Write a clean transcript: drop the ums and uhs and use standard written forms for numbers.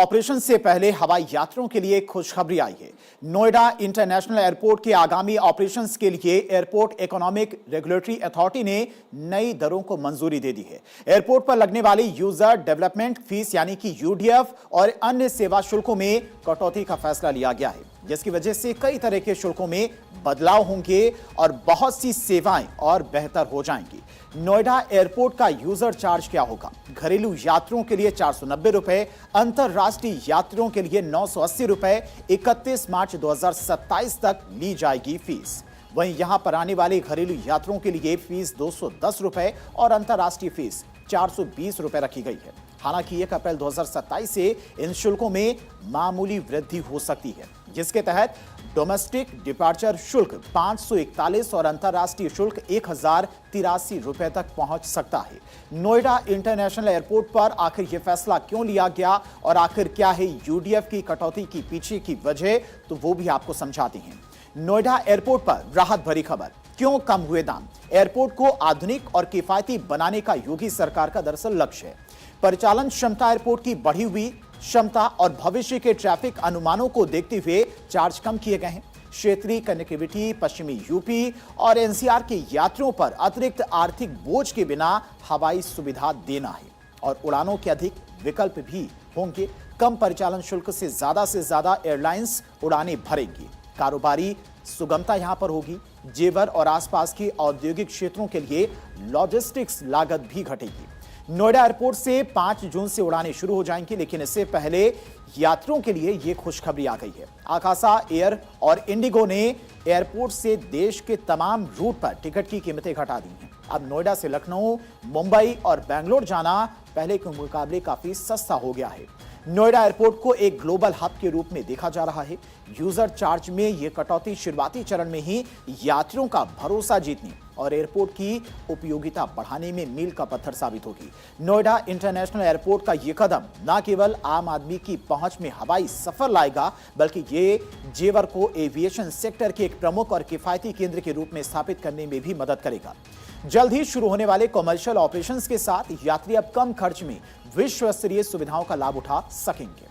Operation से पहले हवाई यात्रियों के लिए खुशखबरी आई है। नोएडा इंटरनेशनल एयरपोर्ट के आगामी ऑपरेशंस के लिए एयरपोर्ट इकोनॉमिक रेगुलेटरी अथॉरिटी ने नई दरों को मंजूरी दे दी है। एयरपोर्ट पर लगने वाली यूजर डेवलपमेंट फीस यानी कि यूडीएफ और अन्य सेवा शुल्कों में कटौती का फैसला लिया गया है, जिसकी वजह से कई तरह के शुल्कों में बदलाव होंगे और बहुत सी सेवाएं और बेहतर हो जाएंगी। नोएडा एयरपोर्ट का यूजर चार्ज क्या होगा? घरेलू यात्रियों के लिए 490 रुपए, अंतरराष्ट्रीय यात्रियों के लिए 980 रुपए। 31 मार्च 2027 तक ली जाएगी फीस। वहीं यहां पर आने वाले घरेलू यात्रियों के लिए फीस 210 रुपए और अंतरराष्ट्रीय फीस 420 रुपए रखी गई है। हालांकि 1 अप्रैल 2027 से इन शुल्कों में मामूली वृद्धि हो सकती है, जिसके तहत डोमेस्टिक डिपार्चर शुल्क 541 और अंतरराष्ट्रीय शुल्क 1083 रुपए तक पहुंच सकता है। नोएडा इंटरनेशनल एयरपोर्ट पर आखिर यह फैसला क्यों लिया गया और आखिर क्या है यूडीएफ की कटौती की पीछे की वजह, तो वो भी आपको समझाते हैं। नोएडा एयरपोर्ट पर राहत भरी खबर, क्यों कम हुए दाम? एयरपोर्ट को आधुनिक और किफायती बनाने का योगी सरकार का दरअसल लक्ष्य है। परिचालन क्षमता एयरपोर्ट की बढ़ी हुई क्षमता और भविष्य के ट्रैफिक अनुमानों को देखते हुए चार्ज कम किए गए हैं। क्षेत्रीय कनेक्टिविटी, पश्चिमी यूपी और एनसीआर के यात्रियों पर अतिरिक्त आर्थिक बोझ के बिना हवाई सुविधा देना है और उड़ानों के अधिक विकल्प भी होंगे। कम परिचालन शुल्क से ज्यादा एयरलाइंस उड़ानें भरेंगी। कारोबारी सुगमता यहां पर होगी। जेवर और आसपास के औद्योगिक क्षेत्रों के लिए लॉजिस्टिक्स लागत भी घटेगी। नोएडा एयरपोर्ट से 5 जून से उड़ानें शुरू हो जाएंगी, लेकिन इससे पहले यात्रियों के लिए यह खुशखबरी आ गई है। आकाशा एयर और इंडिगो ने एयरपोर्ट से देश के तमाम रूट पर टिकट की कीमतें घटा दी हैं। अब नोएडा से लखनऊ, मुंबई और बेंगलोर जाना पहले के मुकाबले काफी सस्ता हो गया है। नोएडा एयरपोर्ट को एक ग्लोबल हब के रूप में देखा जा रहा है। यूजर चार्ज में यह कटौती शुरुआती चरण में ही यात्रियों का भरोसा जीतने और एयरपोर्ट की उपयोगिता बढ़ाने में मील का पत्थर साबित होगी। नोएडा इंटरनेशनल एयरपोर्ट का यह कदम न केवल आम आदमी की पहुंच में हवाई सफर लाएगा, बल्कि ये जेवर को एविएशन सेक्टर के एक प्रमुख और किफायती केंद्र के रूप में स्थापित करने में भी मदद करेगा। जल्द ही शुरू होने वाले कमर्शियल ऑपरेशंस के साथ यात्री अब कम खर्च में विश्व स्तरीय सुविधाओं का लाभ उठा सकेंगे।